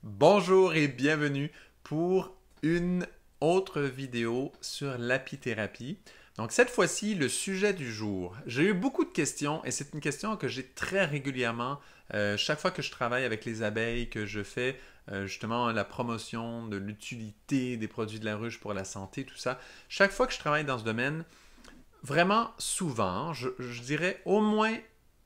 Bonjour et bienvenue pour une autre vidéo sur l'apithérapie. Donc cette fois-ci, le sujet du jour. J'ai eu beaucoup de questions et c'est une question que j'ai très régulièrement chaque fois que je travaille avec les abeilles, que je fais justement la promotion de l'utilité des produits de la ruche pour la santé, tout ça. Chaque fois que je travaille dans ce domaine, vraiment souvent, je dirais au moins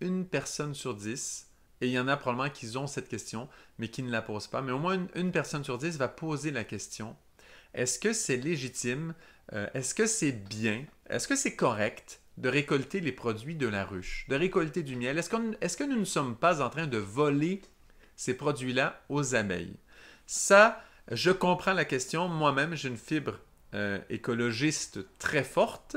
une personne sur 10, et il y en a probablement qui ont cette question, mais qui ne la posent pas, mais au moins une personne sur 10 va poser la question, est-ce que c'est légitime, est-ce que c'est bien, est-ce que c'est correct de récolter les produits de la ruche, de récolter du miel? Est-ce que nous ne sommes pas en train de voler ces produits-là aux abeilles? Ça, je comprends la question. Moi-même, j'ai une fibre écologiste très forte,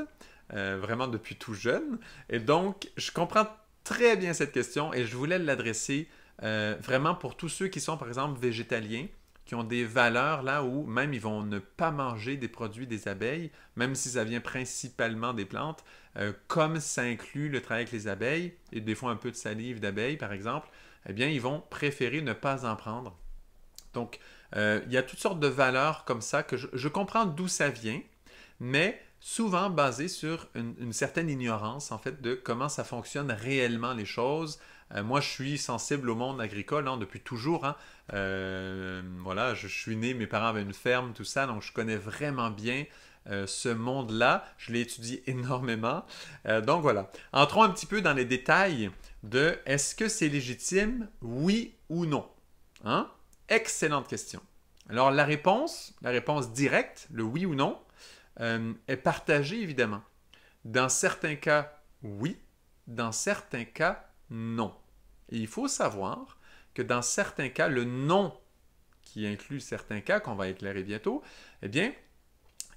vraiment depuis tout jeune. Et donc, je comprends très bien cette question et je voulais l'adresser vraiment pour tous ceux qui sont, par exemple, végétaliens, qui ont des valeurs là où même ils vont ne pas manger des produits des abeilles, même si ça vient principalement des plantes, comme ça inclut le travail avec les abeilles et des fois un peu de salive d'abeille, par exemple, eh bien, ils vont préférer ne pas en prendre. Donc, il y a toutes sortes de valeurs comme ça que je comprends d'où ça vient, mais souvent basé sur une certaine ignorance, en fait, de comment ça fonctionne réellement les choses. Moi, je suis sensible au monde agricole hein, depuis toujours. Hein. Voilà, je suis né, mes parents avaient une ferme, tout ça, donc je connais vraiment bien ce monde-là. Je l'ai étudié énormément. Donc voilà. Entrons un petit peu dans les détails de est-ce que c'est légitime, oui ou non? Hein? Excellente question. Alors la réponse directe, le oui ou non, est partagée évidemment. Dans certains cas, oui. Dans certains cas, non. Et il faut savoir que dans certains cas, le non, qui inclut certains cas qu'on va éclairer bientôt, eh bien,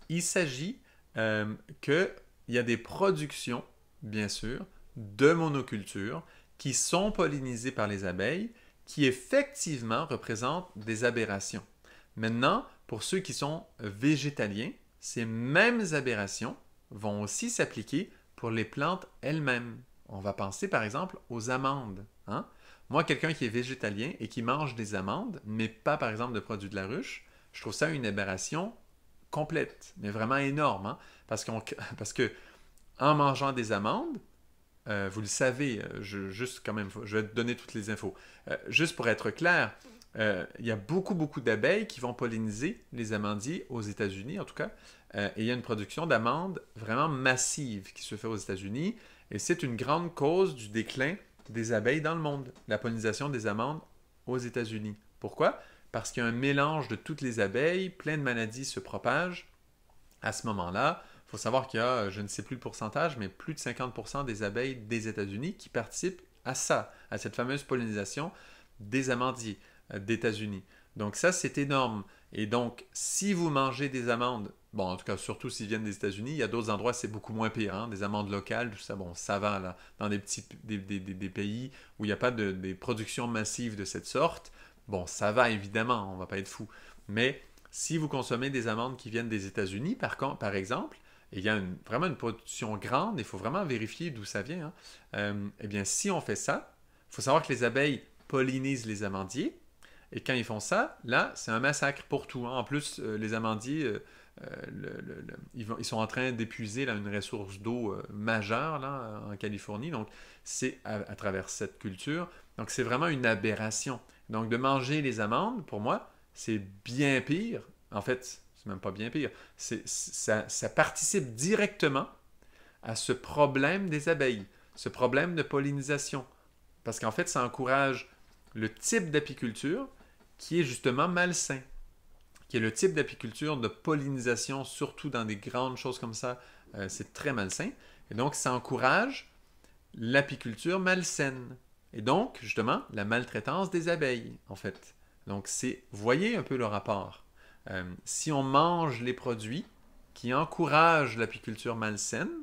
il s'agit qu'il y a des productions, bien sûr, de monoculture qui sont pollinisées par les abeilles, qui effectivement représentent des aberrations. Maintenant, pour ceux qui sont végétaliens, ces mêmes aberrations vont aussi s'appliquer pour les plantes elles-mêmes. On va penser par exemple aux amandes. Hein? Moi, quelqu'un qui est végétalien et qui mange des amandes, mais pas par exemple de produits de la ruche, je trouve ça une aberration complète, mais vraiment énorme. Hein? Parce que en mangeant des amandes, vous le savez, juste quand même, je vais te donner toutes les infos. Juste pour être clair, il y a beaucoup d'abeilles qui vont polliniser les amandiers aux États-Unis, en tout cas. Et il y a une production d'amandes vraiment massive qui se fait aux États-Unis. Et c'est une grande cause du déclin des abeilles dans le monde, la pollinisation des amandes aux États-Unis. Pourquoi? Parce qu'il y a un mélange de toutes les abeilles, plein de maladies se propagent. À ce moment-là, il faut savoir qu'il y a, je ne sais plus le pourcentage, mais plus de 50% des abeilles des États-Unis qui participent à ça, à cette fameuse pollinisation des amandiers d'États-Unis. Donc ça, c'est énorme. Et donc, si vous mangez des amandes, bon, en tout cas, surtout s'ils viennent des États-Unis, il y a d'autres endroits, c'est beaucoup moins pire. Hein, des amandes locales, tout ça, bon, ça va, là, dans des petits des pays où il n'y a pas des productions massives de cette sorte. Bon, ça va, évidemment, on ne va pas être fou. Mais si vous consommez des amandes qui viennent des États-Unis, par exemple, et il y a vraiment une production grande, il faut vraiment vérifier d'où ça vient. Hein, eh bien, si on fait ça, il faut savoir que les abeilles pollinisent les amandiers, et quand ils font ça, là, c'est un massacre pour tout. Hein. En plus, les amandiers, ils sont en train d'épuiser là, une ressource d'eau majeure là, en Californie. Donc, c'est à travers cette culture. Donc, c'est vraiment une aberration. Donc, de manger les amandes, pour moi, c'est bien pire. En fait, c'est même pas bien pire. Ça participe directement à ce problème des abeilles, ce problème de pollinisation. Parce qu'en fait, ça encourage le type d'apiculture qui est justement malsain, qui est le type d'apiculture de pollinisation, surtout dans des grandes choses comme ça, c'est très malsain. Et donc, ça encourage l'apiculture malsaine. Et donc, justement, la maltraitance des abeilles, en fait. Donc, vous voyez un peu le rapport. Si on mange les produits qui encouragent l'apiculture malsaine,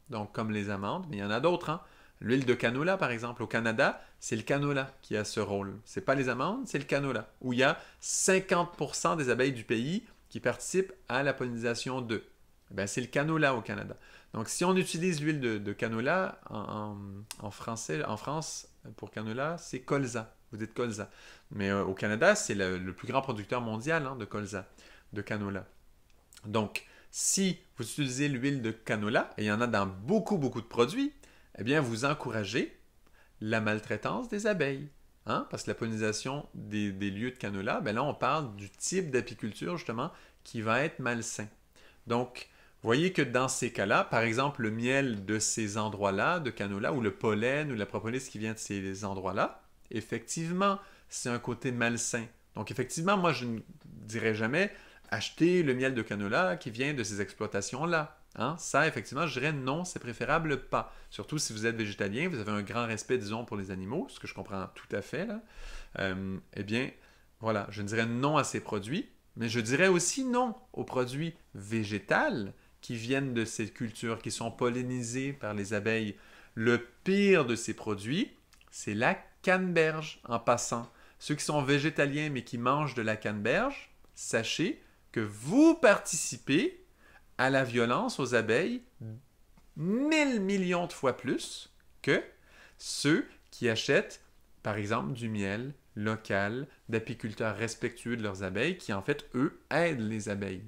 donc comme les amandes, mais il y en a d'autres, hein. L'huile de canola, par exemple, au Canada, c'est le canola qui a ce rôle. C'est pas les amandes, c'est le canola, où il y a 50% des abeilles du pays qui participent à la pollinisation d'eux. Ben, c'est le canola au Canada. Donc, si on utilise l'huile de canola, en français, en France, pour canola, c'est colza. vous dites colza. Mais au Canada, c'est le plus grand producteur mondial de colza, de canola. Donc, si vous utilisez l'huile de canola, et il y en a dans beaucoup, beaucoup de produits, eh bien, vous encouragez la maltraitance des abeilles. Parce que la pollinisation des lieux de canola, ben là, on parle du type d'apiculture, justement, qui va être malsain. Donc, vous voyez que dans ces cas-là, par exemple, le miel de ces endroits-là, de canola, ou le pollen, ou la propolis qui vient de ces endroits-là, effectivement, c'est un côté malsain. Donc, effectivement, moi, je ne dirais jamais acheter le miel de canola qui vient de ces exploitations-là. Ça, effectivement, je dirais non, c'est préférable pas. Surtout si vous êtes végétalien, vous avez un grand respect, disons, pour les animaux, ce que je comprends tout à fait, là. Eh bien, voilà, je dirais non à ces produits, mais je dirais aussi non aux produits végétaux qui viennent de ces cultures, qui sont pollinisées par les abeilles. Le pire de ces produits, c'est la canneberge, en passant. Ceux qui sont végétaliens mais qui mangent de la canneberge, sachez que vous participez à la violence aux abeilles 1000 millions de fois plus que ceux qui achètent, par exemple, du miel local d'apiculteurs respectueux de leurs abeilles qui, en fait, eux, aident les abeilles.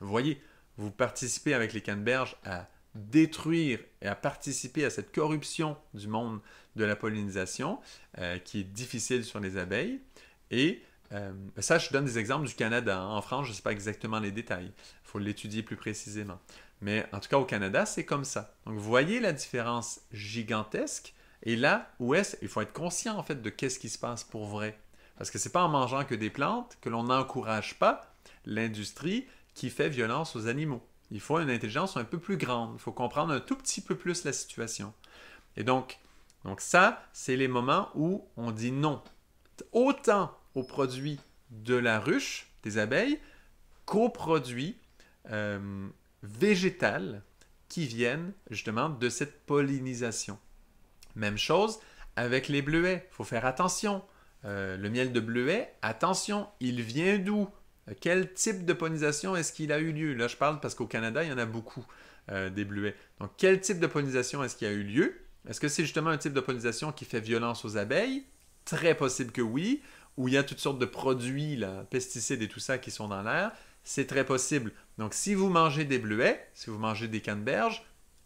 Vous voyez, vous participez avec les canneberges à détruire et à participer à cette corruption du monde de la pollinisation qui est difficile sur les abeilles. Et ça, je donne des exemples du Canada. En France, je ne sais pas exactement les détails. Il faut l'étudier plus précisément. Mais en tout cas, au Canada, c'est comme ça. Donc, vous voyez la différence gigantesque. Et là, il faut être conscient, en fait, de qu'est-ce qui se passe pour vrai. Parce que ce n'est pas en mangeant que des plantes que l'on n'encourage pas l'industrie qui fait violence aux animaux. Il faut une intelligence un peu plus grande. Il faut comprendre un tout petit peu plus la situation. Et donc ça, c'est les moments où on dit non. Autant aux produits de la ruche, des abeilles, qu'aux produits végétales qui viennent justement de cette pollinisation. Même chose avec les bleuets. Il faut faire attention. Le miel de bleuet, attention, il vient d'où? Quel type de pollinisation est-ce qu'il a eu lieu? Là, je parle parce qu'au Canada, il y en a beaucoup des bleuets. Donc, quel type de pollinisation est-ce qu'il y a eu lieu? Est-ce que c'est justement un type de pollinisation qui fait violence aux abeilles? Très possible que oui. Où il y a toutes sortes de produits, là, pesticides et tout ça qui sont dans l'air. C'est très possible. Donc, si vous mangez des bleuets, si vous mangez des canneberges,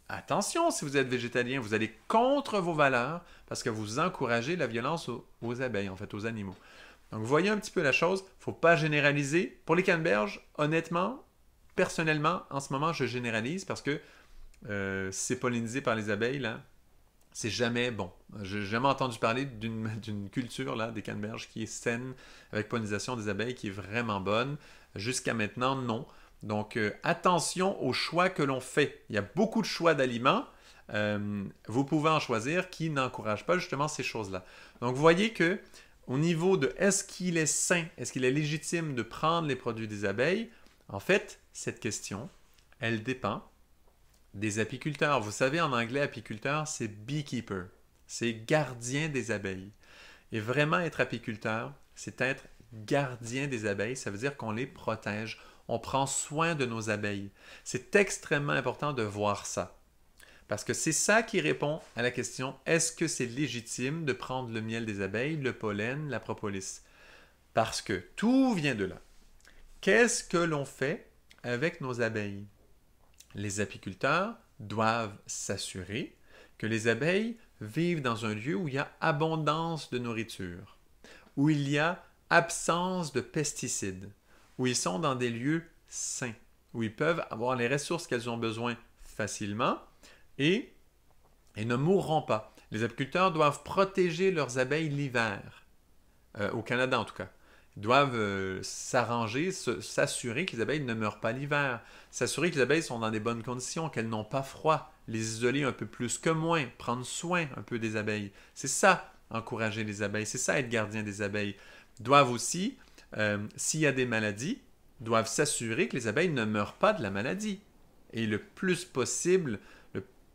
attention, si vous êtes végétalien, vous allez contre vos valeurs parce que vous encouragez la violence aux abeilles, en fait, aux animaux. Donc, vous voyez un petit peu la chose. Il ne faut pas généraliser. Pour les canneberges, honnêtement, personnellement, en ce moment, je généralise parce que c'est pollinisé par les abeilles, là. C'est jamais bon. J'ai jamais entendu parler d'une culture, là, des canneberges qui est saine, avec pollinisation des abeilles, qui est vraiment bonne. Jusqu'à maintenant, non. Donc, attention aux choix que l'on fait. Il y a beaucoup de choix d'aliments. Vous pouvez en choisir qui n'encouragent pas justement ces choses-là. Donc, vous voyez que au niveau de est-ce qu'il est sain, est-ce qu'il est légitime de prendre les produits des abeilles, en fait, cette question, elle dépend des apiculteurs. Vous savez, en anglais, apiculteur, c'est beekeeper. C'est gardien des abeilles. Et vraiment, être apiculteur, c'est être gardien des abeilles. Ça veut dire qu'on les protège. On prend soin de nos abeilles. C'est extrêmement important de voir ça. Parce que c'est ça qui répond à la question, est-ce que c'est légitime de prendre le miel des abeilles, le pollen, la propolis? Parce que tout vient de là. Qu'est-ce que l'on fait avec nos abeilles? Les apiculteurs doivent s'assurer que les abeilles vivent dans un lieu où il y a abondance de nourriture, où il y a absence de pesticides, où ils sont dans des lieux sains, où ils peuvent avoir les ressources qu'elles ont besoin facilement et ne mourront pas. Les apiculteurs doivent protéger leurs abeilles l'hiver, au Canada en tout cas. Ils doivent s'arranger, s'assurer que les abeilles ne meurent pas l'hiver, s'assurer que les abeilles sont dans des bonnes conditions, qu'elles n'ont pas froid, les isoler un peu plus que moins, prendre soin un peu des abeilles. C'est ça, encourager les abeilles, c'est ça être gardien des abeilles. Ils doivent aussi, s'il y a des maladies, doivent s'assurer que les abeilles ne meurent pas de la maladie. Et le plus possible,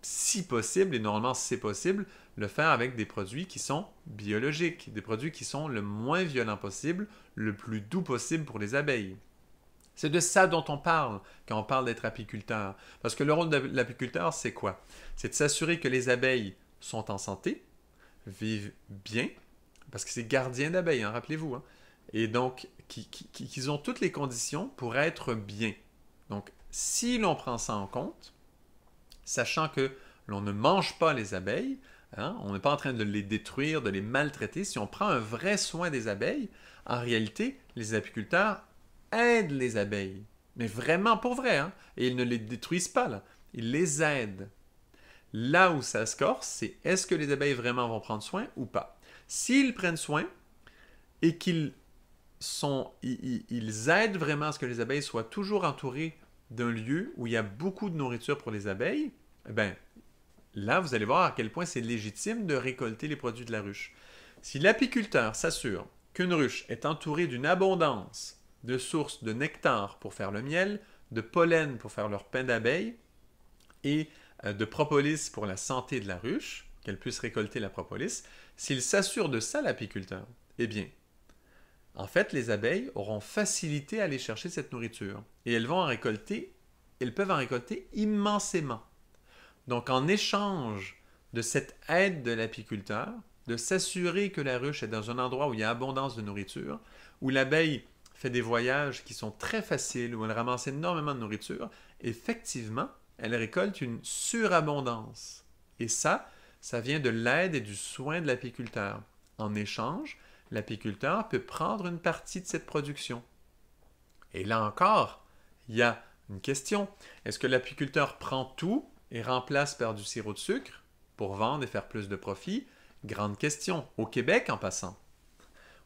si possible, et normalement c'est possible, le faire avec des produits qui sont biologiques, des produits qui sont le moins violents possible, le plus doux possible pour les abeilles. C'est de ça dont on parle quand on parle d'être apiculteur. Parce que le rôle de l'apiculteur, c'est quoi? C'est de s'assurer que les abeilles sont en santé, vivent bien, parce que c'est gardien d'abeilles, hein, rappelez-vous, hein, et donc qu'ils ont toutes les conditions pour être bien. Donc, si l'on prend ça en compte, sachant que l'on ne mange pas les abeilles, hein, on n'est pas en train de les détruire, de les maltraiter, si on prend un vrai soin des abeilles, en réalité, les apiculteurs aident les abeilles. Mais vraiment pour vrai, hein, et ils ne les détruisent pas, là. Ils les aident. Là où ça se corse, c'est est-ce que les abeilles vraiment vont prendre soin ou pas? S'ils prennent soin et ils aident vraiment à ce que les abeilles soient toujours entourées d'un lieu où il y a beaucoup de nourriture pour les abeilles, eh bien, là, vous allez voir à quel point c'est légitime de récolter les produits de la ruche. Si l'apiculteur s'assure qu'une ruche est entourée d'une abondance de sources de nectar pour faire le miel, de pollen pour faire leur pain d'abeille et de propolis pour la santé de la ruche, qu'elle puisse récolter la propolis, s'il s'assure de ça, l'apiculteur, eh bien, en fait, les abeilles auront facilité à aller chercher cette nourriture et elles peuvent en récolter immensément. Donc, en échange de cette aide de l'apiculteur, de s'assurer que la ruche est dans un endroit où il y a abondance de nourriture, où l'abeille fait des voyages qui sont très faciles, où elle ramasse énormément de nourriture, effectivement, elle récolte une surabondance. Et ça vient de l'aide et du soin de l'apiculteur. En échange, l'apiculteur peut prendre une partie de cette production. Et là encore, il y a une question. Est-ce que l'apiculteur prend tout et remplace par du sirop de sucre pour vendre et faire plus de profit? Grande question. Au Québec, en passant.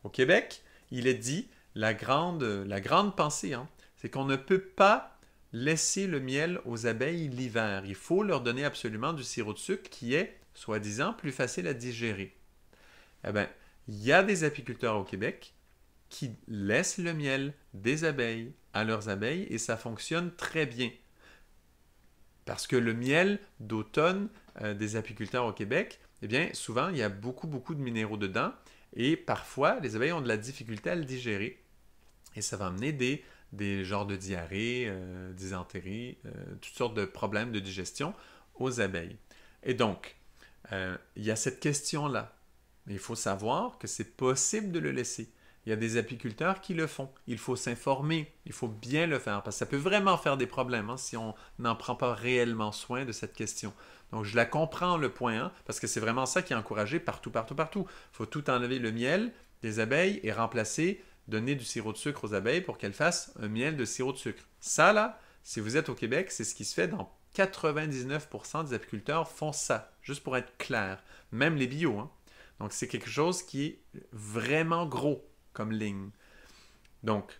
Au Québec, il est dit, la grande pensée, hein, c'est qu'on ne peut pas laisser le miel aux abeilles l'hiver. Il faut leur donner absolument du sirop de sucre qui est, soi-disant, plus facile à digérer. Eh bien, il y a des apiculteurs au Québec qui laissent le miel des abeilles à leurs abeilles et ça fonctionne très bien. Parce que le miel d'automne des apiculteurs au Québec, eh bien, souvent, il y a beaucoup de minéraux dedans et parfois, les abeilles ont de la difficulté à le digérer et ça va amener des genres de diarrhée, dysenterie, toutes sortes de problèmes de digestion aux abeilles. Et donc, il y a cette question-là. Mais il faut savoir que c'est possible de le laisser. Il y a des apiculteurs qui le font. Il faut s'informer. Il faut bien le faire parce que ça peut vraiment faire des problèmes hein, si on n'en prend pas réellement soin de cette question. Donc, je la comprends le point 1 parce que c'est vraiment ça qui est encouragé partout. Il faut tout enlever le miel des abeilles et remplacer, donner du sirop de sucre aux abeilles pour qu'elles fassent un miel de sirop de sucre. Ça, là, si vous êtes au Québec, c'est ce qui se fait dans 99% des apiculteurs font ça, juste pour être clair. Même les bio, hein. Donc, c'est quelque chose qui est vraiment gros comme ligne. Donc,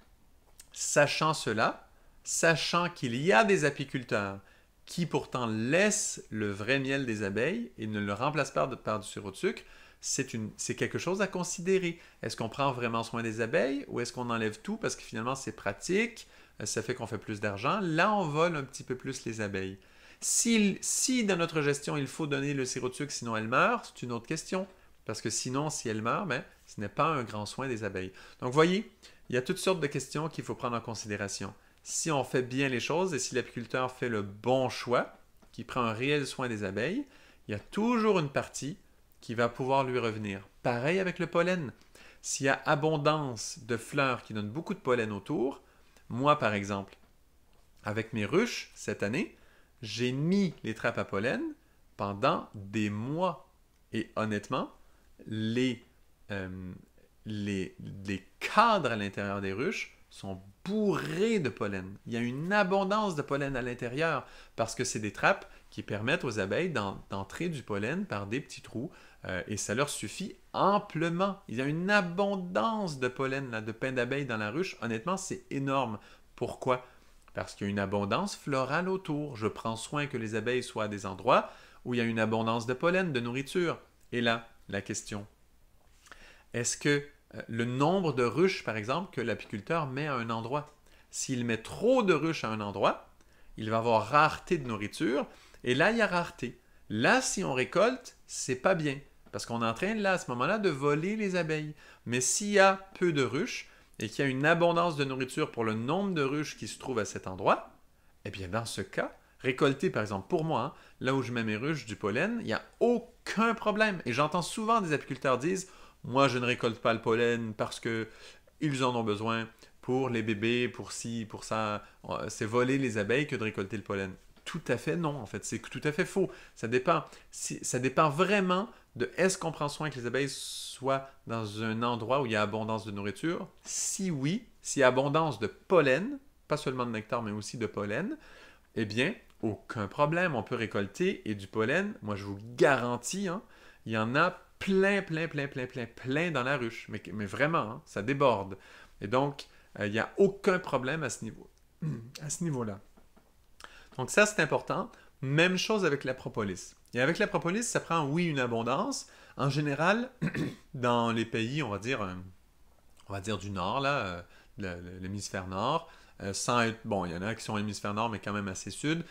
sachant cela, sachant qu'il y a des apiculteurs qui pourtant laissent le vrai miel des abeilles et ne le remplacent pas par du sirop de sucre, c'est quelque chose à considérer. Est-ce qu'on prend vraiment soin des abeilles ou est-ce qu'on enlève tout parce que finalement c'est pratique, ça fait qu'on fait plus d'argent? Là, on vole un petit peu plus les abeilles. Si dans notre gestion, il faut donner le sirop de sucre, sinon elles meurent, c'est une autre question. Parce que sinon, si elles meurent, ben, ce n'est pas un grand soin des abeilles. Donc, voyez, il y a toutes sortes de questions qu'il faut prendre en considération. Si on fait bien les choses et si l'apiculteur fait le bon choix, qui prend un réel soin des abeilles, il y a toujours une partie qui va pouvoir lui revenir. Pareil avec le pollen. S'il y a abondance de fleurs qui donnent beaucoup de pollen autour, moi par exemple, avec mes ruches cette année, j'ai mis les trappes à pollen pendant des mois. Et honnêtement, les cadres à l'intérieur des ruches sont bourrés de pollen. Il y a une abondance de pollen à l'intérieur parce que c'est des trappes qui permettent aux abeilles d'entrer du pollen par des petits trous et ça leur suffit amplement. Il y a une abondance de pollen, là, de pain d'abeille dans la ruche. Honnêtement, c'est énorme. Pourquoi? Parce qu'il y a une abondance florale autour. Je prends soin que les abeilles soient à des endroits où il y a une abondance de pollen, de nourriture. Et là, la question, est-ce que le nombre de ruches, par exemple, que l'apiculteur met à un endroit, s'il met trop de ruches à un endroit, il va avoir rareté de nourriture, et là, il y a rareté. Là, si on récolte, c'est pas bien, parce qu'on est en train, là, à ce moment-là, de voler les abeilles. Mais s'il y a peu de ruches, et qu'il y a une abondance de nourriture pour le nombre de ruches qui se trouvent à cet endroit, eh bien, dans ce cas, récolter, par exemple, pour moi, hein, là où je mets mes ruches du pollen, il n'y a aucun problème. Et j'entends souvent des apiculteurs dire moi je ne récolte pas le pollen parce que ils en ont besoin pour les bébés, pour ci, pour ça. C'est voler les abeilles que de récolter le pollen. Tout à fait non, en fait, c'est tout à fait faux. Ça dépend, ça dépend vraiment de est-ce qu'on prend soin que les abeilles soient dans un endroit où il y a abondance de nourriture. Si oui, s'il y a abondance de pollen, pas seulement de nectar, mais aussi de pollen, eh bien, aucun problème, on peut récolter et du pollen, moi je vous garantis, hein, il y en a plein dans la ruche, mais vraiment, hein, ça déborde. Et donc, il n'y a aucun problème à ce niveau, à ce niveau-là. Donc ça, c'est important. Même chose avec la propolis. Et avec la propolis, ça prend, oui, une abondance. En général, dans les pays, on va dire du nord, là, l'hémisphère nord, sans être, bon, il y en a qui sont hémisphère nord, mais quand même assez sud.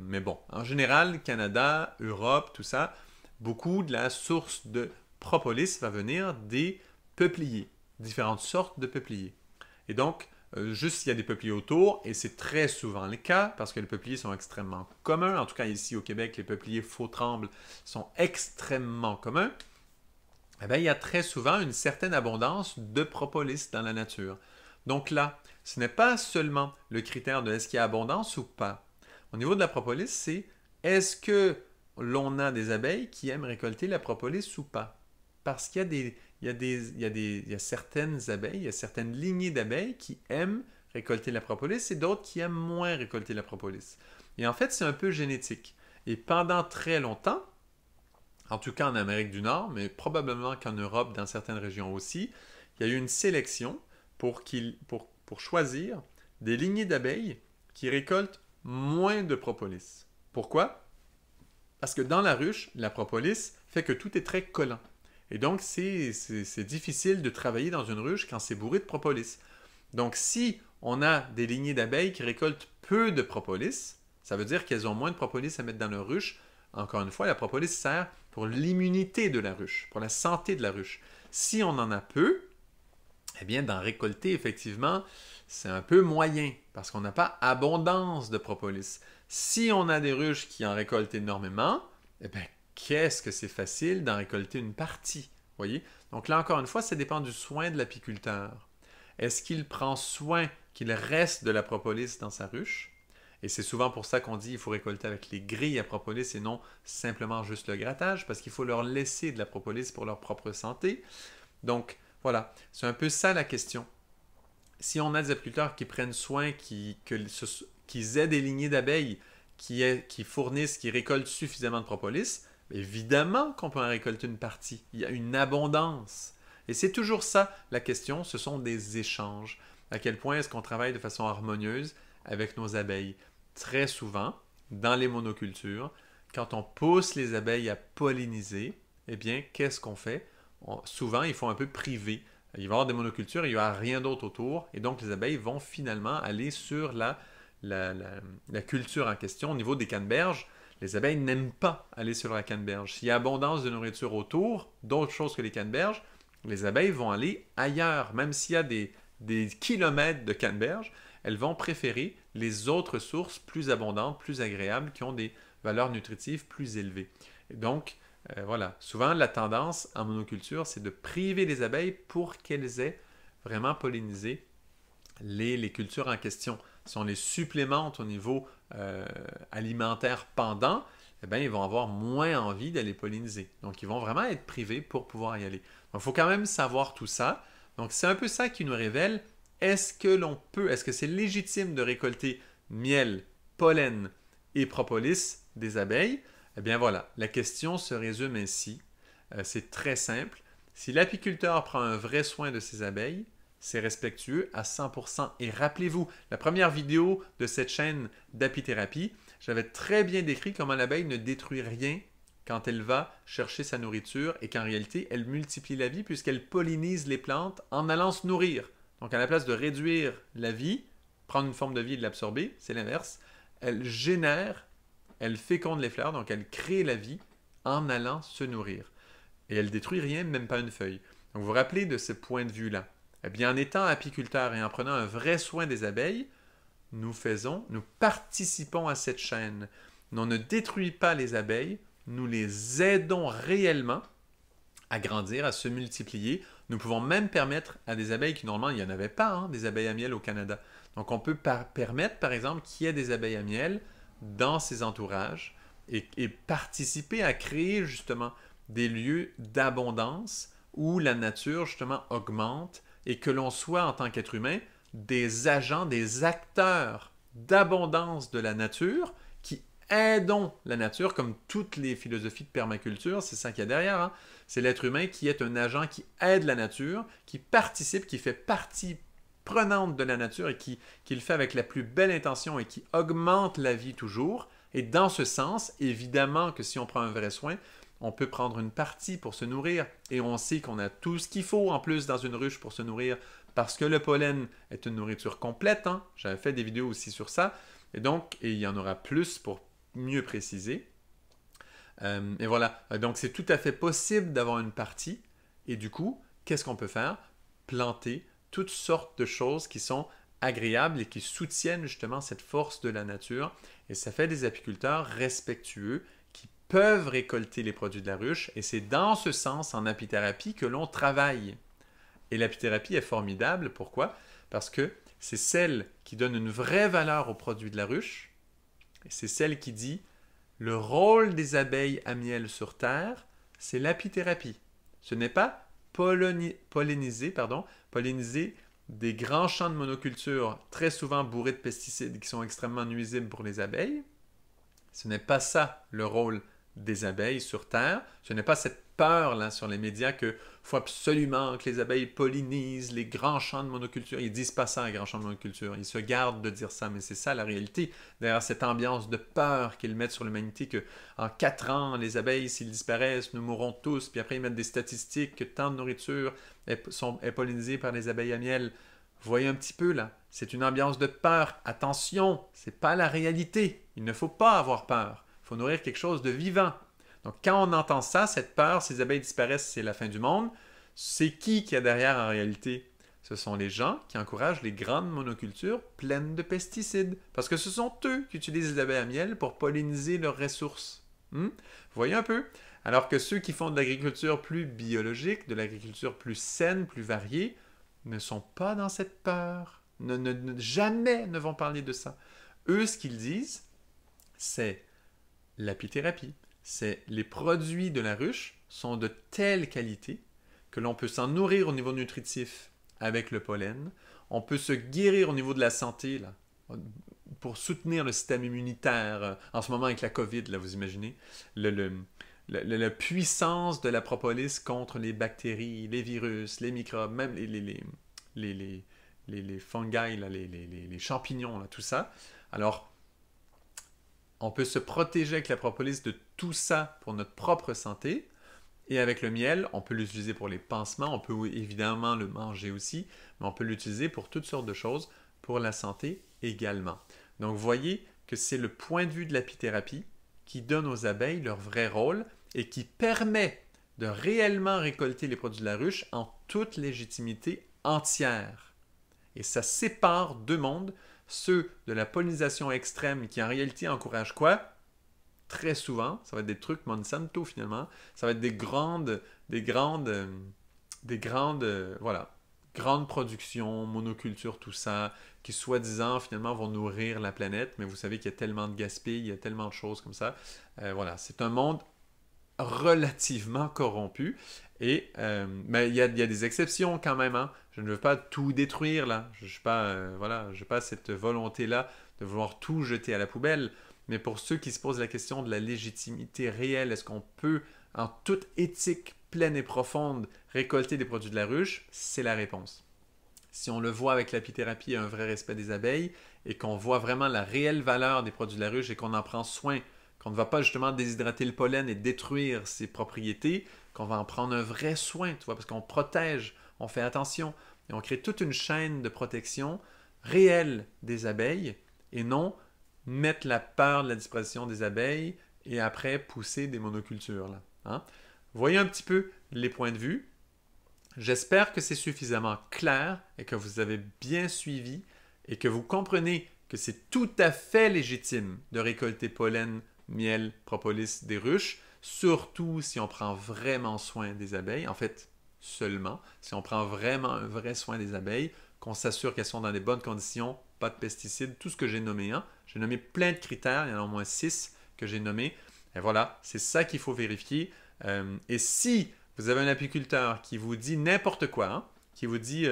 Mais bon, en général, Canada, Europe, tout ça, beaucoup de la source de propolis va venir des peupliers, différentes sortes de peupliers. Et donc, juste s'il y a des peupliers autour, et c'est très souvent le cas, parce que les peupliers sont extrêmement communs, en tout cas ici au Québec, les peupliers faux-trembles sont extrêmement communs, eh bien, il y a très souvent une certaine abondance de propolis dans la nature. Donc là, ce n'est pas seulement le critère de est-ce qu'il y a abondance ou pas. Au niveau de la propolis, c'est est-ce que l'on a des abeilles qui aiment récolter la propolis ou pas? Parce qu'il y a il y a certaines abeilles, il y a certaines lignées d'abeilles qui aiment récolter la propolis et d'autres qui aiment moins récolter la propolis. Et en fait, c'est un peu génétique. Et pendant très longtemps, en tout cas en Amérique du Nord, mais probablement qu'en Europe, dans certaines régions aussi, il y a eu une sélection pour choisir des lignées d'abeilles qui récoltent moins de propolis. Pourquoi? Parce que dans la ruche, la propolis fait que tout est très collant. Et donc, c'est difficile de travailler dans une ruche quand c'est bourré de propolis. Donc, si on a des lignées d'abeilles qui récoltent peu de propolis, ça veut dire qu'elles ont moins de propolis à mettre dans leur ruche. Encore une fois, la propolis sert pour l'immunité de la ruche, pour la santé de la ruche. Si on en a peu, eh bien, d'en récolter, effectivement, c'est un peu moyen, parce qu'on n'a pas abondance de propolis. Si on a des ruches qui en récoltent énormément, eh bien, qu'est-ce que c'est facile d'en récolter une partie, voyez? Donc là, encore une fois, ça dépend du soin de l'apiculteur. Est-ce qu'il prend soin qu'il reste de la propolis dans sa ruche? Et c'est souvent pour ça qu'on dit qu'il faut récolter avec les grilles à propolis et non simplement juste le grattage, parce qu'il faut leur laisser de la propolis pour leur propre santé. Donc, voilà, c'est un peu ça la question. Si on a des apiculteurs qui prennent soin, qu'ils aient des lignées d'abeilles, qui fournissent, qui récoltent suffisamment de propolis, évidemment qu'on peut en récolter une partie. Il y a une abondance. Et c'est toujours ça la question, ce sont des échanges. À quel point est-ce qu'on travaille de façon harmonieuse avec nos abeilles? Très souvent, dans les monocultures, quand on pousse les abeilles à polliniser, eh bien, qu'est-ce qu'on fait? Souvent, il faut un peu priver. Il va y avoir des monocultures, il n'y aura rien d'autre autour, et donc les abeilles vont finalement aller sur la culture en question. Au niveau des canneberges, les abeilles n'aiment pas aller sur la canneberge. S'il y a abondance de nourriture autour, d'autres choses que les canneberges, les abeilles vont aller ailleurs. Même s'il y a des kilomètres de canneberges, elles vont préférer les autres sources plus abondantes, plus agréables, qui ont des valeurs nutritives plus élevées. Et donc, voilà, souvent la tendance en monoculture, c'est de priver les abeilles pour qu'elles aient vraiment pollinisé les cultures en question. Si on les supplémente au niveau alimentaire pendant, eh bien, ils vont avoir moins envie d'aller polliniser. Donc, ils vont vraiment être privés pour pouvoir y aller. Donc, il faut quand même savoir tout ça. Donc, c'est un peu ça qui nous révèle, est-ce que c'est légitime de récolter miel, pollen et propolis des abeilles? Eh bien voilà, la question se résume ainsi. C'est très simple. Si l'apiculteur prend un vrai soin de ses abeilles, c'est respectueux à 100%. Et rappelez-vous, la première vidéo de cette chaîne d'apithérapie, j'avais très bien décrit comment l'abeille ne détruit rien quand elle va chercher sa nourriture et qu'en réalité, elle multiplie la vie puisqu'elle pollinise les plantes en allant se nourrir. Donc à la place de réduire la vie, prendre une forme de vie et de l'absorber, c'est l'inverse. Elle génère, elle féconde les fleurs, donc elle crée la vie en allant se nourrir. Et elle détruit rien, même pas une feuille. Donc vous vous rappelez de ce point de vue-là. Eh bien, en étant apiculteur et en prenant un vrai soin des abeilles, nous participons à cette chaîne. On ne détruit pas les abeilles, nous les aidons réellement à grandir, à se multiplier. Nous pouvons même permettre à des abeilles qui normalement, il n'y en avait pas, hein, des abeilles à miel au Canada. Donc on peut permettre par exemple qu'il y ait des abeilles à miel dans ces entourages et participer à créer justement des lieux d'abondance où la nature justement augmente et que l'on soit en tant qu'être humain des agents, des acteurs d'abondance de la nature qui aidons la nature, comme toutes les philosophies de permaculture, c'est ça qu'il y a derrière. Hein? C'est l'être humain qui est un agent qui aide la nature, qui participe, qui fait partie prenante de la nature et qui le fait avec la plus belle intention et qui augmente la vie toujours. Et dans ce sens, évidemment que si on prend un vrai soin, on peut prendre une partie pour se nourrir et on sait qu'on a tout ce qu'il faut en plus dans une ruche pour se nourrir parce que le pollen est une nourriture complète. Hein? J'avais fait des vidéos aussi sur ça. Et donc, il y en aura plus pour mieux préciser. Et voilà. Donc, c'est tout à fait possible d'avoir une partie. Et du coup, qu'est-ce qu'on peut faire? Planter toutes sortes de choses qui sont agréables et qui soutiennent justement cette force de la nature. Et ça fait des apiculteurs respectueux qui peuvent récolter les produits de la ruche. Et c'est dans ce sens, en apithérapie, que l'on travaille. Et l'apithérapie est formidable. Pourquoi? Parce que c'est celle qui donne une vraie valeur aux produits de la ruche. Et c'est celle qui dit le rôle des abeilles à miel sur Terre, c'est l'apithérapie. Ce n'est pas polliniser des grands champs de monoculture très souvent bourrés de pesticides qui sont extrêmement nuisibles pour les abeilles. Ce n'est pas ça le rôle des abeilles sur Terre. Ce n'est pas cette peur là sur les médias qu'il faut absolument que les abeilles pollinisent les grands champs de monoculture. Ils ne disent pas ça, les grands champs de monoculture. Ils se gardent de dire ça, mais c'est ça la réalité. Derrière cette ambiance de peur qu'ils mettent sur l'humanité qu'en 4 ans, les abeilles, s'ils disparaissent, nous mourrons tous. Puis après, ils mettent des statistiques que tant de nourriture est pollinisée par les abeilles à miel. Voyez un petit peu là, c'est une ambiance de peur. Attention, c'est pas la réalité. Il ne faut pas avoir peur. Il faut nourrir quelque chose de vivant. Donc quand on entend ça, cette peur, ces abeilles disparaissent, c'est la fin du monde, c'est qui a derrière en réalité? Ce sont les gens qui encouragent les grandes monocultures pleines de pesticides. Parce que ce sont eux qui utilisent les abeilles à miel pour polliniser leurs ressources. Vous voyez un peu? Alors que ceux qui font de l'agriculture plus biologique, de l'agriculture plus saine, plus variée, ne sont pas dans cette peur. Jamais ne vont parler de ça. Eux, ce qu'ils disent, c'est l'apithérapie. C'est les produits de la ruche sont de telle qualité que l'on peut s'en nourrir au niveau nutritif avec le pollen. On peut se guérir au niveau de la santé là, pour soutenir le système immunitaire. En ce moment avec la COVID, là, vous imaginez, la puissance de la propolis contre les bactéries, les virus, les microbes, même les fungi, là, les champignons, là, tout ça. Alors, on peut se protéger avec la propolis de tout ça pour notre propre santé. Et avec le miel, on peut l'utiliser pour les pansements, on peut évidemment le manger aussi, mais on peut l'utiliser pour toutes sortes de choses, pour la santé également. Donc, vous voyez que c'est le point de vue de l'apithérapie qui donne aux abeilles leur vrai rôle et qui permet de réellement récolter les produits de la ruche en toute légitimité entière. Et ça sépare deux mondes, ceux de la pollinisation extrême qui en réalité encouragent quoi? Très souvent, ça va être des trucs Monsanto finalement, ça va être des grandes productions, monocultures, tout ça, qui soi-disant finalement vont nourrir la planète, mais vous savez qu'il y a tellement de gaspillage, il y a tellement de choses comme ça. Voilà, c'est un monde relativement corrompu. Mais il y a des exceptions quand même. Hein. Je ne veux pas tout détruire là. Je n'ai pas cette volonté-là de vouloir tout jeter à la poubelle. Mais pour ceux qui se posent la question de la légitimité réelle, est-ce qu'on peut, en toute éthique pleine et profonde, récolter des produits de la ruche? C'est la réponse. Si on le voit avec l'apithérapie et un vrai respect des abeilles, et qu'on voit vraiment la réelle valeur des produits de la ruche et qu'on en prend soin, qu'on ne va pas justement déshydrater le pollen et détruire ses propriétés, qu'on va en prendre un vrai soin, tu vois, parce qu'on protège, on fait attention, et on crée toute une chaîne de protection réelle des abeilles, et non mettre la peur de la disparition des abeilles et après pousser des monocultures. Là, hein? Voyez un petit peu les points de vue. J'espère que c'est suffisamment clair et que vous avez bien suivi et que vous comprenez que c'est tout à fait légitime de récolter pollen, miel, propolis des ruches. surtout si on prend vraiment soin des abeilles. En fait, seulement si on prend vraiment un vrai soin des abeilles, qu'on s'assure qu'elles sont dans des bonnes conditions, pas de pesticides, tout ce que j'ai nommé. Hein. J'ai nommé plein de critères, il y en a au moins 6 que j'ai nommés. Et voilà, c'est ça qu'il faut vérifier. Et si vous avez un apiculteur qui vous dit n'importe quoi, hein, qui vous dit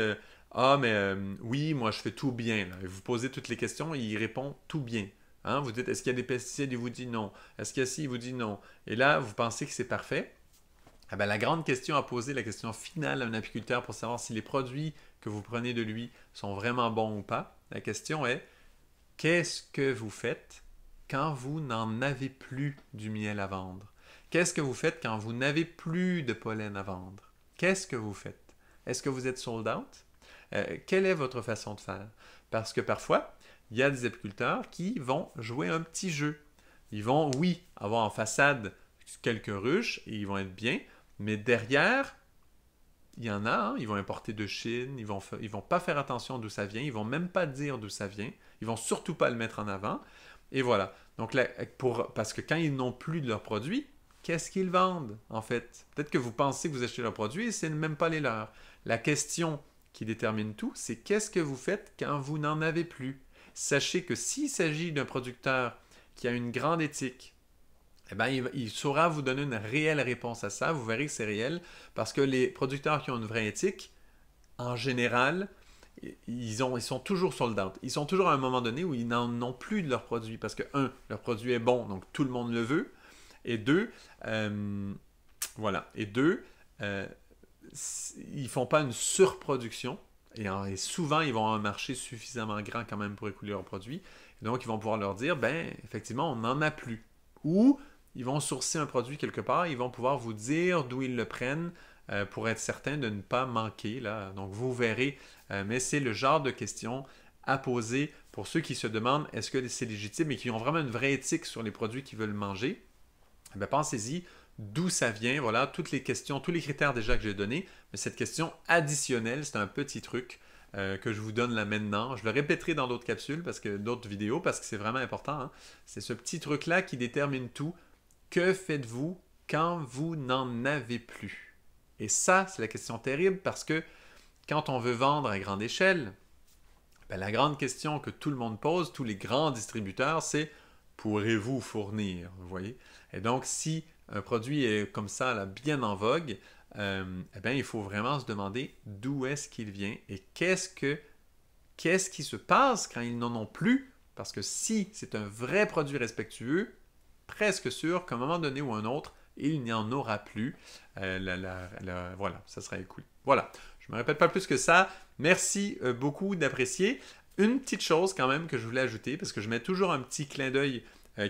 ah, mais oui, moi je fais tout bien. Là. Et vous posez toutes les questions et il répond tout bien. Hein, vous dites est-ce qu'il y a des pesticides? Il vous dit non. Est-ce qu'il y a ci? Il vous dit non. Et là, vous pensez que c'est parfait. Eh bien, la grande question à poser, la question finale à un apiculteur pour savoir si les produits que vous prenez de lui sont vraiment bons ou pas, la question est qu'est-ce que vous faites quand vous n'en avez plus du miel à vendre? Qu'est-ce que vous faites quand vous n'avez plus de pollen à vendre? Qu'est-ce que vous faites? Est-ce que vous êtes sold out? Quelle est votre façon de faire? Parce que parfois, il y a des apiculteurs qui vont jouer un petit jeu. Ils vont, oui, avoir en façade quelques ruches et ils vont être bien, mais derrière, il y en a, hein, ils vont importer de Chine, ils vont pas faire attention d'où ça vient, ils vont même pas dire d'où ça vient, ils vont surtout pas le mettre en avant. Et voilà. Donc là, parce que quand ils n'ont plus de leurs produits, qu'est-ce qu'ils vendent en fait? Peut-être que vous pensez que vous achetez leurs produits et ce n'est même pas les leurs. La question qui détermine tout, c'est qu'est-ce que vous faites quand vous n'en avez plus? Sachez que s'il s'agit d'un producteur qui a une grande éthique, eh bien, il saura vous donner une réelle réponse à ça. Vous verrez que c'est réel parce que les producteurs qui ont une vraie éthique, en général, ils sont toujours sold out. Ils sont toujours à un moment donné où ils n'en ont plus de leur produit parce que, un, leur produit est bon, donc tout le monde le veut. Et deux, voilà. Et deux, ils font pas une surproduction. Et souvent, ils vont avoir un marché suffisamment grand quand même pour écouler leurs produits. Et donc, ils vont pouvoir leur dire, ben, effectivement, on n'en a plus. Ou ils vont sourcer un produit quelque part, ils vont pouvoir vous dire d'où ils le prennent pour être certain de ne pas manquer. Là. Donc, vous verrez, mais c'est le genre de questions à poser pour ceux qui se demandent est-ce que c'est légitime et qui ont vraiment une vraie éthique sur les produits qu'ils veulent manger. Ben, pensez-y, d'où ça vient, voilà, toutes les questions, tous les critères déjà que j'ai donnés, mais cette question additionnelle, c'est un petit truc que je vous donne là maintenant. Je le répéterai dans d'autres capsules, d'autres vidéos, parce que c'est vraiment important. Hein. C'est ce petit truc-là qui détermine tout. Que faites-vous quand vous n'en avez plus? Et ça, c'est la question terrible, parce que quand on veut vendre à grande échelle, ben, la grande question que tout le monde pose, tous les grands distributeurs, c'est pourrez-vous fournir? Vous voyez? Et donc, si un produit est comme ça, là, bien en vogue, eh bien, il faut vraiment se demander d'où est-ce qu'il vient et qu'est-ce qui se passe quand ils n'en ont plus. Parce que si c'est un vrai produit respectueux, presque sûr qu'à un moment donné ou un autre, il n'y en aura plus. Voilà, ça sera écoulé. Voilà, je ne me répète pas plus que ça. Merci beaucoup d'apprécier. Une petite chose quand même que je voulais ajouter, parce que je mets toujours un petit clin d'œil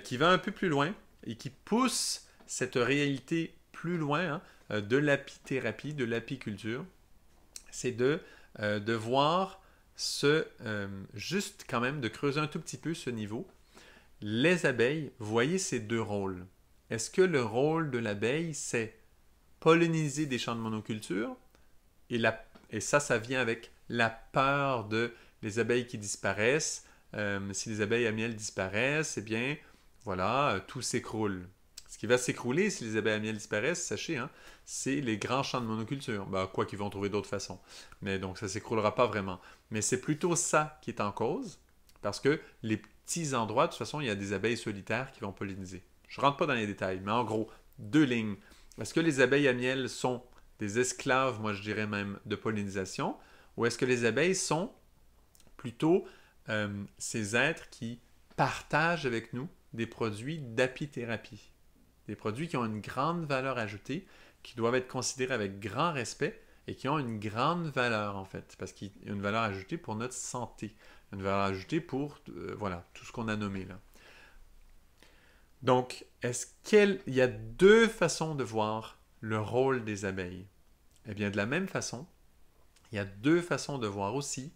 qui va un peu plus loin et qui pousse cette réalité plus loin de l'apithérapie, de l'apiculture, c'est de voir juste quand même de creuser un tout petit peu ce niveau. Les abeilles, voyez ces deux rôles. Est-ce que le rôle de l'abeille, c'est polliniser des champs de monoculture et ça vient avec la peur de les abeilles qui disparaissent. Si les abeilles à miel disparaissent, eh bien, voilà, tout s'écroule. Ce qui va s'écrouler si les abeilles à miel disparaissent, sachez, hein, c'est les grands champs de monoculture. Ben, quoi qu'ils vont trouver d'autres façons. Mais donc, ça ne s'écroulera pas vraiment. Mais c'est plutôt ça qui est en cause, parce que les petits endroits, de toute façon, il y a des abeilles solitaires qui vont polliniser. Je ne rentre pas dans les détails, mais en gros, deux lignes. Est-ce que les abeilles à miel sont des esclaves, moi je dirais même, de pollinisation, ou est-ce que les abeilles sont plutôt ces êtres qui partagent avec nous des produits d'apithérapie, des produits qui ont une grande valeur ajoutée, qui doivent être considérés avec grand respect et qui ont une grande valeur en fait, parce qu'il y a une valeur ajoutée pour notre santé, une valeur ajoutée pour voilà, tout ce qu'on a nommé là. Donc, il y a deux façons de voir le rôle des abeilles. Eh bien, de la même façon, il y a deux façons de voir aussi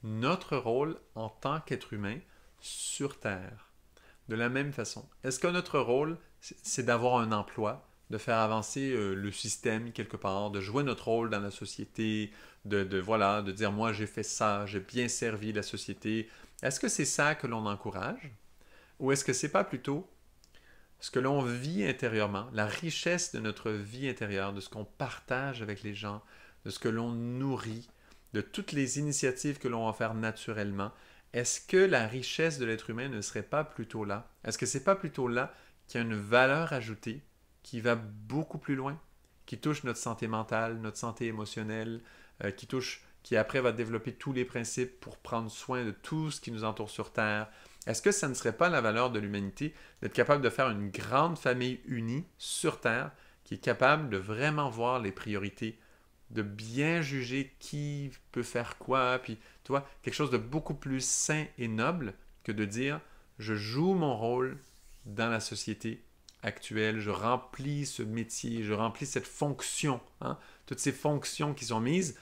notre rôle en tant qu'être humain sur Terre. De la même façon, est-ce que notre rôle, c'est d'avoir un emploi, de faire avancer le système quelque part, de jouer notre rôle dans la société, voilà, de dire moi j'ai fait ça, j'ai bien servi la société. Est-ce que c'est ça que l'on encourage? Ou est-ce que c'est pas plutôt ce que l'on vit intérieurement, la richesse de notre vie intérieure, de ce qu'on partage avec les gens, de ce que l'on nourrit, de toutes les initiatives que l'on va faire naturellement, est-ce que la richesse de l'être humain ne serait pas plutôt là? Est-ce que c'est pas plutôt là qu'il y a une valeur ajoutée qui va beaucoup plus loin, qui touche notre santé mentale, notre santé émotionnelle, qui après va développer tous les principes pour prendre soin de tout ce qui nous entoure sur Terre? Est-ce que ça ne serait pas la valeur de l'humanité d'être capable de faire une grande famille unie sur Terre qui est capable de vraiment voir les priorités, de bien juger qui peut faire quoi, puis tu vois, quelque chose de beaucoup plus sain et noble que de dire je joue mon rôle dans la société actuelle, je remplis ce métier, je remplis cette fonction, hein, toutes ces fonctions qui sont mises,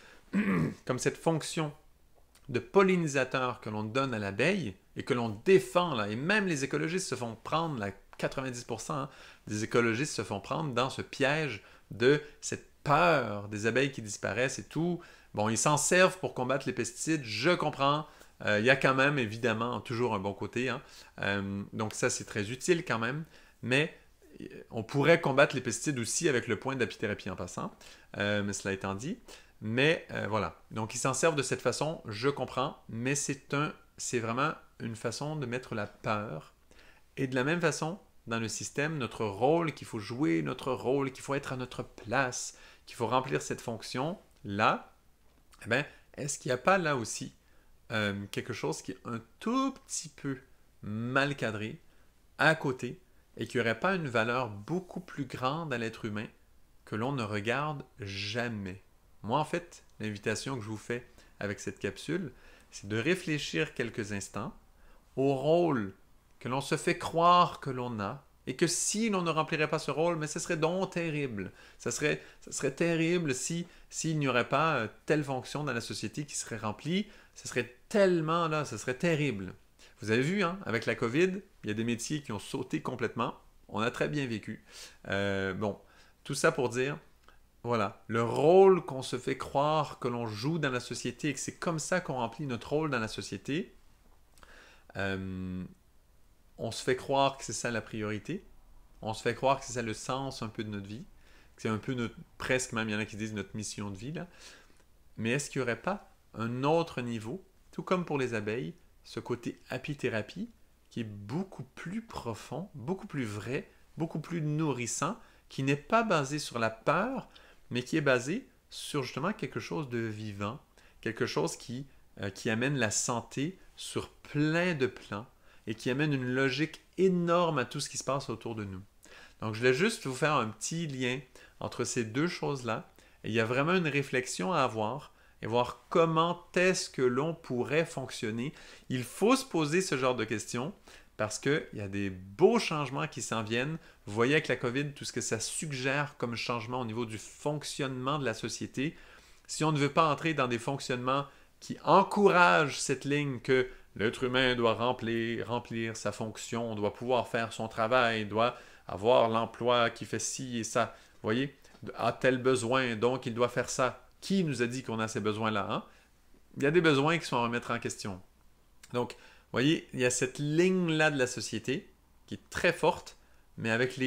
comme cette fonction de pollinisateur que l'on donne à l'abeille et que l'on défend, là, et même les écologistes se font prendre, là, 90% hein, des écologistes se font prendre dans ce piège de cette peur des abeilles qui disparaissent et tout. Bon, ils s'en servent pour combattre les pesticides, je comprends. Il y a quand même, évidemment, toujours un bon côté. Hein. Donc ça, c'est très utile quand même. Mais on pourrait combattre les pesticides aussi avec le point d'apithérapie en passant. Mais cela étant dit. Mais voilà. Donc ils s'en servent de cette façon, je comprends. Mais c'est vraiment une façon de mettre la peur. Et de la même façon, dans le système, notre rôle qu'il faut jouer, notre rôle qu'il faut être à notre place, qu'il faut remplir cette fonction-là, eh bien, est-ce qu'il n'y a pas là aussi quelque chose qui est un tout petit peu mal cadré, à côté, et qui n'aurait pas une valeur beaucoup plus grande à l'être humain que l'on ne regarde jamais? Moi, en fait, l'invitation que je vous fais avec cette capsule, c'est de réfléchir quelques instants au rôle que l'on se fait croire que l'on a, et que si l'on ne remplirait pas ce rôle, mais ce serait donc terrible. Ça serait terrible s'il n'y aurait pas telle fonction dans la société qui serait remplie. Ce serait tellement là, ce serait terrible. Vous avez vu, hein, avec la COVID, il y a des métiers qui ont sauté complètement. On a très bien vécu. Bon, tout ça pour dire, voilà, le rôle qu'on se fait croire que l'on joue dans la société et que c'est comme ça qu'on remplit notre rôle dans la société, on se fait croire que c'est ça la priorité. On se fait croire que c'est ça le sens un peu de notre vie. Que c'est un peu presque même, il y en a qui disent notre mission de vie. Là. Mais est-ce qu'il n'y aurait pas un autre niveau, tout comme pour les abeilles, ce côté apithérapie, qui est beaucoup plus profond, beaucoup plus vrai, beaucoup plus nourrissant, qui n'est pas basé sur la peur, mais qui est basé sur justement quelque chose de vivant, quelque chose qui amène la santé sur plein de plans, et qui amène une logique énorme à tout ce qui se passe autour de nous. Donc, je voulais juste vous faire un petit lien entre ces deux choses-là. Et il y a vraiment une réflexion à avoir et voir comment est-ce que l'on pourrait fonctionner. Il faut se poser ce genre de questions parce qu'il y a des beaux changements qui s'en viennent. Vous voyez avec la COVID, tout ce que ça suggère comme changement au niveau du fonctionnement de la société. Si on ne veut pas entrer dans des fonctionnements qui encouragent cette ligne que l'être humain doit remplir sa fonction, doit pouvoir faire son travail, doit avoir l'emploi qui fait ci et ça. Vous voyez, a tel besoin, donc il doit faire ça. Qui nous a dit qu'on a ces besoins-là? Hein? Il y a des besoins qui sont à remettre en question. Donc, vous voyez, il y a cette ligne-là de la société qui est très forte, mais avec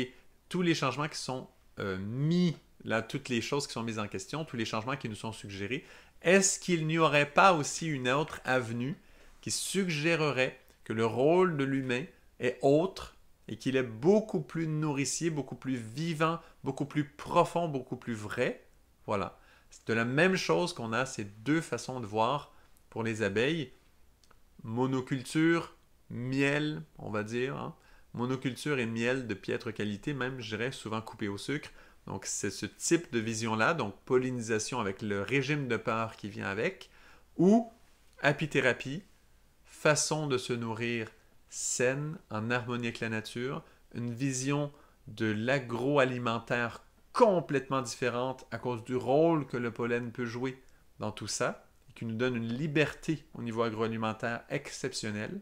tous les changements qui sont mis, là, toutes les choses qui sont mises en question, tous les changements qui nous sont suggérés, est-ce qu'il n'y aurait pas aussi une autre avenue qui suggérerait que le rôle de l'humain est autre et qu'il est beaucoup plus nourricier, beaucoup plus vivant, beaucoup plus profond, beaucoup plus vrai? Voilà. C'est de la même chose qu'on a ces deux façons de voir pour les abeilles. Monoculture, miel, on va dire. Hein? Monoculture et miel de piètre qualité, même, je dirais, souvent coupé au sucre. Donc, c'est ce type de vision-là, donc pollinisation avec le régime de peur qui vient avec, ou apithérapie, façon de se nourrir saine, en harmonie avec la nature, une vision de l'agroalimentaire complètement différente à cause du rôle que le pollen peut jouer dans tout ça, et qui nous donne une liberté au niveau agroalimentaire exceptionnelle.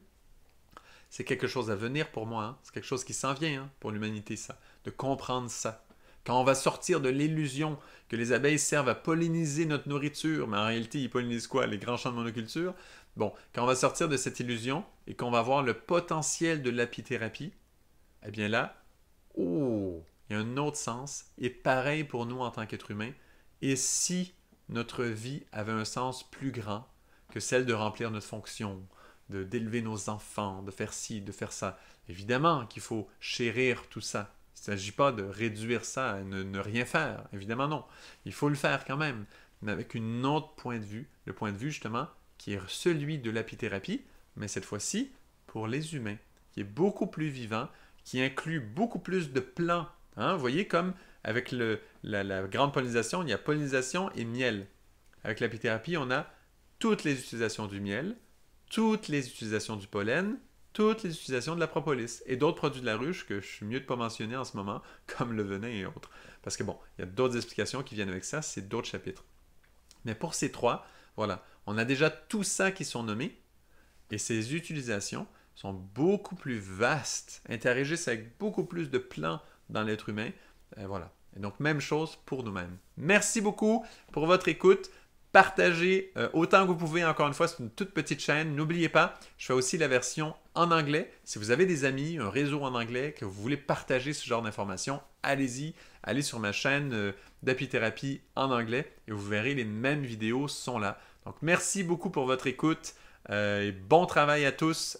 C'est quelque chose à venir pour moi, hein? C'est quelque chose qui s'en vient hein, pour l'humanité, ça, de comprendre ça. Quand on va sortir de l'illusion que les abeilles servent à polliniser notre nourriture, mais en réalité, ils pollinisent quoi? Les grands champs de monoculture. Bon, quand on va sortir de cette illusion et qu'on va voir le potentiel de l'apithérapie, eh bien là, oh, il y a un autre sens. Et pareil pour nous en tant qu'être humain. Et si notre vie avait un sens plus grand que celle de remplir notre fonction, d'élever nos enfants, de faire ci, de faire ça. Évidemment qu'il faut chérir tout ça. Il ne s'agit pas de réduire ça à ne rien faire. Évidemment non. Il faut le faire quand même, mais avec un autre point de vue, le point de vue justement qui est celui de l'apithérapie, mais cette fois-ci pour les humains, qui est beaucoup plus vivant, qui inclut beaucoup plus de plans. Hein? Vous voyez comme avec la grande pollinisation, il y a pollinisation et miel. Avec l'apithérapie, on a toutes les utilisations du miel, toutes les utilisations du pollen, toutes les utilisations de la propolis et d'autres produits de la ruche que je suis mieux de ne pas mentionner en ce moment, comme le venin et autres. Parce que bon, il y a d'autres explications qui viennent avec ça, c'est d'autres chapitres. Mais pour ces trois, voilà, on a déjà tout ça qui sont nommés et ces utilisations sont beaucoup plus vastes, interagissent avec beaucoup plus de plans dans l'être humain. Voilà. Et donc, même chose pour nous-mêmes. Merci beaucoup pour votre écoute. Partagez autant que vous pouvez. Encore une fois, c'est une toute petite chaîne. N'oubliez pas, je fais aussi la version en anglais. Si vous avez des amis, un réseau en anglais, que vous voulez partager ce genre d'informations, allez-y. Allez sur ma chaîne d'apithérapie en anglais et vous verrez les mêmes vidéos sont là. Donc, merci beaucoup pour votre écoute et bon travail à tous.